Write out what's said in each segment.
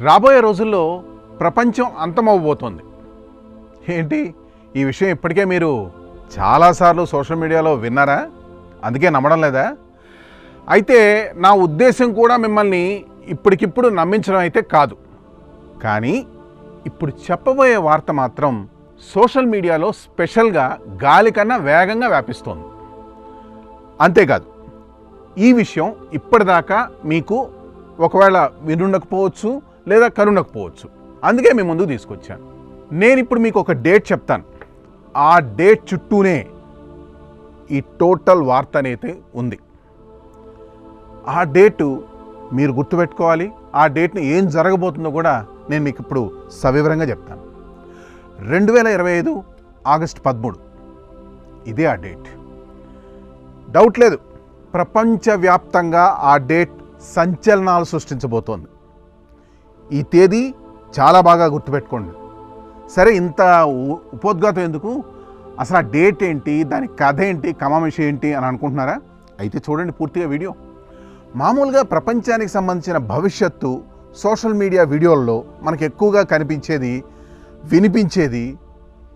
రాబోయే రోజుల్లో ప్రపంచం అంతమవబోతోంది. ఏంటి ఈ విషయం ఇప్పటికే మీరు చాలాసార్లు సోషల్ మీడియాలో విన్నారా? అందుకే నమ్మడం లేదా? అయితే నా ఉద్దేశం కూడా మిమ్మల్ని ఇప్పటికిప్పుడు నమ్మించడం అయితే కాదు. కానీ ఇప్పుడు చెప్పబోయే వార్త మాత్రం సోషల్ మీడియాలో స్పెషల్గా గాలి కన్నా వేగంగా వ్యాపిస్తోంది. అంతేకాదు, ఈ విషయం ఇప్పటిదాకా మీకు ఒకవేళ వినుండకపోవచ్చు లేదా కనుండకపోవచ్చు. అందుకే మీ ముందుకు తీసుకొచ్చాను. నేను ఇప్పుడు మీకు ఒక డేట్ చెప్తాను. ఆ డేట్ చుట్టూనే ఈ టోటల్ వార్త అనేది ఉంది. ఆ డేటు మీరు గుర్తుపెట్టుకోవాలి. ఆ డేట్ని ఏం జరగబోతుందో కూడా నేను మీకు ఇప్పుడు సవివరంగా చెప్తాను. 2025 ఆగస్టు 13 ఇదే ఆ డేట్. డౌట్ లేదు, ప్రపంచవ్యాప్తంగా ఆ డేట్ సంచలనాలు సృష్టించబోతోంది. ఈ తేదీ చాలా బాగా గుర్తుపెట్టుకోండి. సరే, ఇంత ఉపోద్ఘాతం ఎందుకు? అసలు ఆ డేట్ ఏంటి, దాని కథ ఏంటి, కమామిషి ఏంటి అని అనుకుంటున్నారా? అయితే చూడండి పూర్తిగా వీడియో. మామూలుగా ప్రపంచానికి సంబంధించిన భవిష్యత్తు సోషల్ మీడియా వీడియోల్లో మనకు ఎక్కువగా కనిపించేది, వినిపించేది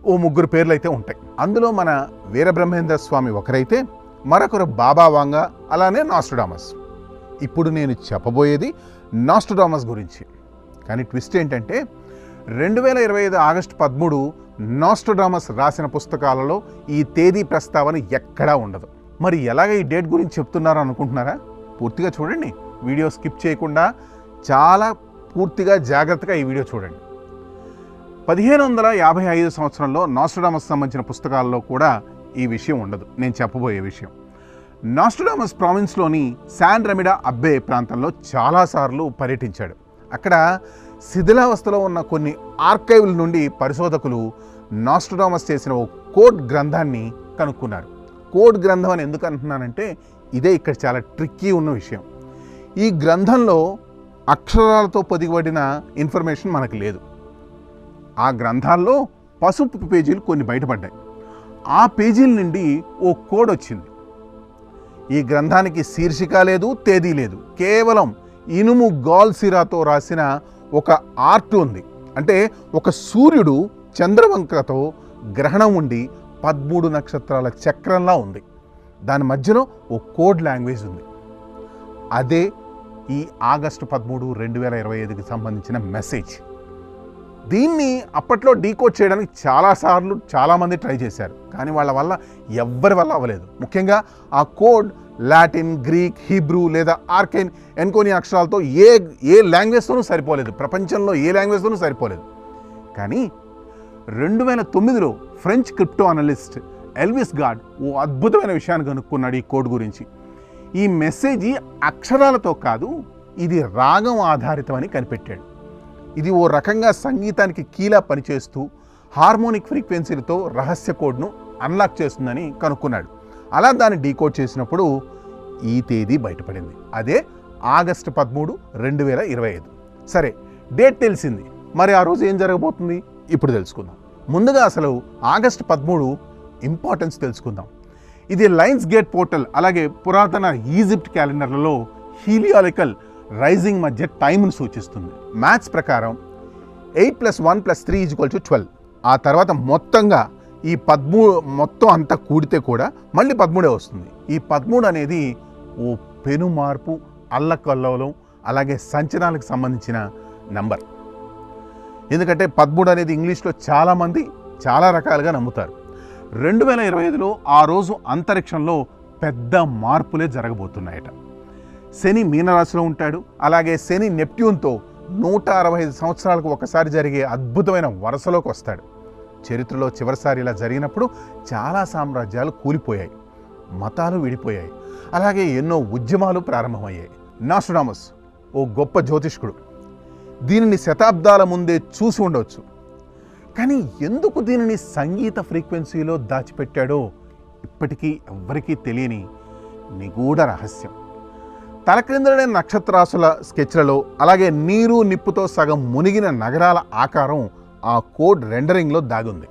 ఓ ముగ్గురు పేర్లు అయితే ఉంటాయి. అందులో మన వీరబ్రహ్మేంద్ర స్వామి ఒకరైతే, మరొకరు బాబా వాంగా, అలానే నాస్ట్రడామస్. ఇప్పుడు నేను చెప్పబోయేది నాస్ట్రడామస్ గురించి. కానీ ట్విస్ట్ ఏంటంటే 2025 ఆగస్టు 13 నాస్ట్రడామస్ రాసిన పుస్తకాలలో ఈ తేదీ ప్రస్తావన ఎక్కడా ఉండదు. మరి ఎలాగ ఈ డేట్ గురించి చెప్తున్నారో అనుకుంటున్నారా? పూర్తిగా చూడండి, వీడియో స్కిప్ చేయకుండా చాలా పూర్తిగా జాగ్రత్తగా ఈ వీడియో చూడండి. 1555 సంవత్సరంలో నాస్ట్రడామస్ సంబంధించిన పుస్తకాల్లో కూడా ఈ విషయం ఉండదు, నేను చెప్పబోయే విషయం. నాస్ట్రడామస్ ప్రావిన్స్లోని శాన్ రెమిడా అబ్బే ప్రాంతంలో చాలాసార్లు పర్యటించాడు. అక్కడ శిథిలావస్థలో ఉన్న కొన్ని ఆర్కైవ్ల నుండి పరిశోధకులు నాస్ట్రడామస్ చేసిన ఓ కోడ్ గ్రంథాన్ని కనుక్కున్నారు. కోడ్ గ్రంథం అని ఎందుకు అంటున్నానంటే ఇదే ఇక్కడ చాలా ట్రిక్కీ ఉన్న విషయం. ఈ గ్రంథంలో అక్షరాలతో పొదిగబడిన ఇన్ఫర్మేషన్ మనకు లేదు. ఆ గ్రంథాల్లో పసుపు పేజీలు కొన్ని బయటపడ్డాయి. ఆ పేజీల నుండి ఓ కోడ్ వచ్చింది. ఈ గ్రంథానికి శీర్షిక లేదు, తేదీ లేదు, కేవలం ఇనుము గాల్సిరాతో రాసిన ఒక ఆర్ట్ ఉంది. అంటే ఒక సూర్యుడు చంద్రవంకతో గ్రహణం ఉండి 13 నక్షత్రాల చక్రంలా ఉంది. దాని మధ్యలో ఓ కోడ్ లాంగ్వేజ్ ఉంది. అదే ఈ ఆగస్టు 13, 2025కి సంబంధించిన మెసేజ్. దీన్ని అప్పట్లో డీకోడ్ చేయడానికి చాలామంది ట్రై చేశారు, కానీ వాళ్ళ వల్ల ఎవ్వరి వల్ల అవ్వలేదు. ముఖ్యంగా ఆ కోడ్ లాటిన్, గ్రీక్, హీబ్రూ లేదా ఆర్కైన్, ఎన్కోని అక్షరాలతో ఏ లాంగ్వేజ్తోనూ సరిపోలేదు. ప్రపంచంలో ఏ లాంగ్వేజ్తోనూ సరిపోలేదు. కానీ 2009లో ఫ్రెంచ్ క్రిప్టో అనలిస్ట్ ఎల్విస్ గాడ్ ఓ అద్భుతమైన విషయాన్ని కనుక్కున్నాడు ఈ కోడ్ గురించి. ఈ మెసేజ్ అక్షరాలతో కాదు, ఇది రాగం ఆధారితమని కనిపెట్టాడు. ఇది ఓ రకంగా సంగీతానికి కీలా పనిచేస్తూ హార్మోనిక్ ఫ్రీక్వెన్సీలతో రహస్య కోడ్ను అన్లాక్ చేస్తుందని కనుక్కున్నాడు. అలా దాన్ని డీకోడ్ చేసినప్పుడు ఈ తేదీ బయటపడింది. అదే ఆగస్టు 13, 2025. సరే, డేట్ తెలిసింది. మరి ఆ రోజు ఏం జరగబోతుంది ఇప్పుడు తెలుసుకుందాం. ముందుగా అసలు ఆగస్టు 13 ఇంపార్టెన్స్ తెలుసుకుందాం. ఇది లయన్స్ గేట్ పోర్టల్, అలాగే పురాతన ఈజిప్ట్ క్యాలెండర్లలో హీలియాలికల్ రైజింగ్ మధ్య టైంను సూచిస్తుంది. మ్యాథ్స్ ప్రకారం 8 + 1 + 3 = 12. ఆ తర్వాత మొత్తంగా ఈ 13 మొత్తం అంతా కూడితే కూడా మళ్ళీ 13 వస్తుంది. ఈ 13 అనేది ఓ పెను మార్పు, అల్లకల్లోలం, అలాగే సంచలనాలకు సంబంధించిన నంబర్. ఎందుకంటే 13 అనేది ఇంగ్లీష్లో చాలామంది చాలా రకాలుగా నమ్ముతారు. 2025లో ఆ రోజు అంతరిక్షంలో పెద్ద మార్పులే జరగబోతున్నాయట. శని మీనరాశిలో ఉంటాడు. అలాగే శని నెప్ట్యూన్తో 165 సంవత్సరాలకు ఒకసారి జరిగే అద్భుతమైన వరుసలోకి వస్తాడు. చరిత్రలో చివరిసారి ఇలా జరిగినప్పుడు చాలా సామ్రాజ్యాలు కూలిపోయాయి, మతాలు విడిపోయాయి, అలాగే ఎన్నో ఉద్యమాలు ప్రారంభమయ్యాయి. నాస్ట్రడామస్ ఓ గొప్ప జ్యోతిష్కుడు. దీనిని శతాబ్దాల ముందే చూసి ఉండవచ్చు. కానీ ఎందుకు దీనిని సంగీత ఫ్రీక్వెన్సీలో దాచిపెట్టాడో ఇప్పటికీ ఎవ్వరికీ తెలియని నిగూఢ రహస్యం. తలక్రిందులైన నక్షత్రాసుల స్కెచ్లలో, అలాగే నీరు నిప్పుతో సగం మునిగిన నగరాల ఆకారం ఆ కోడ్ రెండరింగ్లో దాగుంది.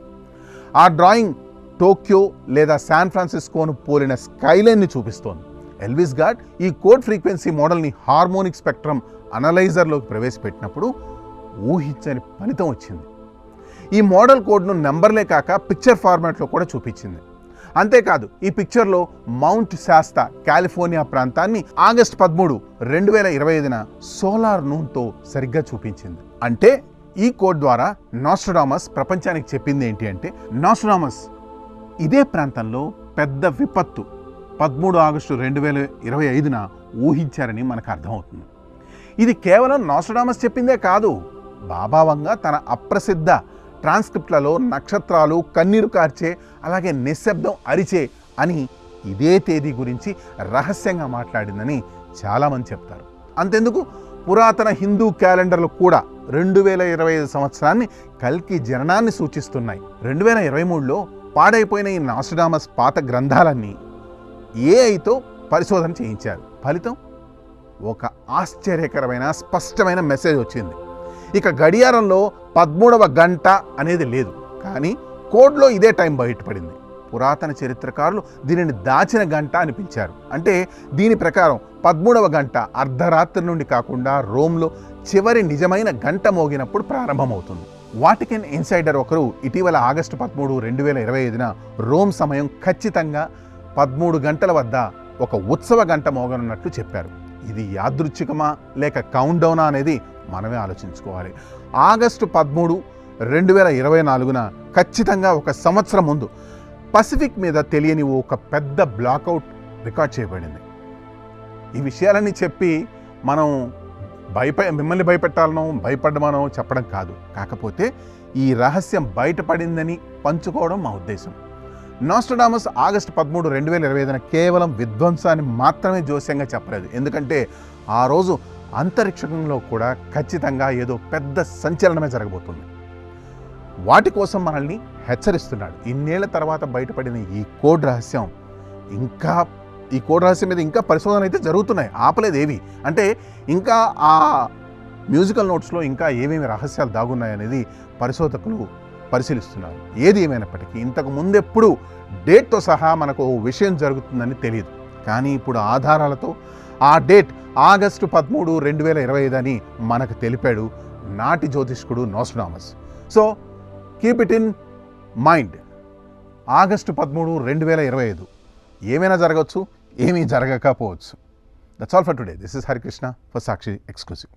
ఆ డ్రాయింగ్ టోక్యో లేదా శాన్ ఫ్రాన్సిస్కోను పోలిన స్కైలైన్ని చూపిస్తోంది. ఎల్విస్ గాడ్ ఈ కోడ్ ఫ్రీక్వెన్సీ మోడల్ని హార్మోనిక్ స్పెక్ట్రమ్ అనలైజర్లోకి ప్రవేశపెట్టినప్పుడు ఊహించని ఫలితం వచ్చింది. ఈ మోడల్ కోడ్ను నెంబర్లే కాక పిక్చర్ ఫార్మాట్లో కూడా చూపించింది. అంతేకాదు ఈ పిక్చర్లో మౌంట్ శాస్తా కాలిఫోర్నియా ప్రాంతాన్ని ఆగస్టు 13, 2025న సోలార్ నూన్తో సరిగ్గా చూపించింది. అంటే ఈ కోడ్ ద్వారా నాస్ట్రాడమస్ ప్రపంచానికి చెప్పింది ఏంటి అంటే, నాస్ట్రాడమస్ ఇదే ప్రాంతంలో పెద్ద విపత్తు 13 ఆగస్టు 2025న ఊహించారని మనకు అర్థమవుతుంది. ఇది కేవలం నాస్ట్రాడమస్ చెప్పిందే కాదు, బాబా వంగ తన అప్రసిద్ధ ట్రాన్స్క్రిప్ట్లలో నక్షత్రాలు కన్నీరు కార్చే, అలాగే నిశ్శబ్దం అరిచే అని ఇదే తేదీ గురించి రహస్యంగా మాట్లాడిందని చాలామంది చెప్తారు. అంతెందుకు, పురాతన హిందూ క్యాలెండర్లు కూడా 2025 సంవత్సరాన్ని కల్కి జననాన్ని సూచిస్తున్నాయి. 2023లో పాడైపోయిన ఈ నాస్ట్రాడమస్ పాత గ్రంథాలన్నీ ఏఐతో పరిశోధన చేయించారు. ఫలితం ఒక ఆశ్చర్యకరమైన స్పష్టమైన మెసేజ్ వచ్చింది. ఇక గడియారంలో 13వ గంట అనేది లేదు, కానీ కోడ్లో ఇదే టైం బయటపడింది. పురాతన చరిత్రకారులు దీనిని దాచిన గంట అని పిలిచారు. అంటే దీని ప్రకారం 13వ గంట అర్ధరాత్రి నుండి కాకుండా రోమ్లో చివరి నిజమైన గంట మోగినప్పుడు ప్రారంభమవుతుంది. వాటికన్ ఇన్సైడర్ ఒకరు ఇటీవల ఆగస్టు 13, 2025న రోమ్ సమయం ఖచ్చితంగా 13 గంటల వద్ద ఒక ఉత్సవ గంట మోగనున్నట్లు చెప్పారు. ఇది యాదృచ్ఛికమా లేక కౌంట్ డౌనా అనేది మనమే ఆలోచించుకోవాలి. ఆగస్టు 13, 2024న ఖచ్చితంగా ఒక సంవత్సరం ముందు పసిఫిక్ మీద తెలియని ఒక పెద్ద బ్లాక్అవుట్ రికార్డ్ చేయబడింది. ఈ విషయాలన్నీ చెప్పి మనం మిమ్మల్ని భయపెట్టాలనో భయపడమనో చెప్పడం కాదు, కాకపోతే ఈ రహస్యం బయటపడిందని పంచుకోవడం మా ఉద్దేశం. నాస్ట్రాడమస్ ఆగస్టు 13, 2025న కేవలం విధ్వంసాన్ని మాత్రమే జోస్యంగా చెప్పలేదు. ఎందుకంటే ఆ రోజు అంతరిక్షంలో కూడా ఖచ్చితంగా ఏదో పెద్ద సంచలనమే జరగబోతుంది. వాటి కోసం మనల్ని హెచ్చరిస్తున్నాడు. ఇన్నేళ్ల తర్వాత బయటపడిన ఈ కోడ్ రహస్యం మీద ఇంకా పరిశోధన అయితే జరుగుతున్నాయి, ఆపలేదు ఏవి. అంటే ఇంకా ఆ మ్యూజికల్ నోట్స్లో ఇంకా ఏమేమి రహస్యాలు దాగున్నాయనేది పరిశోధకులు పరిశీలిస్తున్నారు. ఏది ఏమైనప్పటికీ ఇంతకు ముందెప్పుడు డేట్తో సహా మనకు విషయం జరుగుతుందని తెలియదు, కానీ ఇప్పుడు ఆధారాలతో ఆ డేట్ ఆగస్టు 13, 2025 అని మనకు తెలిపాడు నాటి జ్యోతిష్కుడు Nostradamus. So keep it in mind. August 13, 2025 ఏమైనా జరగవచ్చు, ఏమీ జరగకపోవచ్చు. That's all for today. This is Harikrishna for Sakshi exclusive.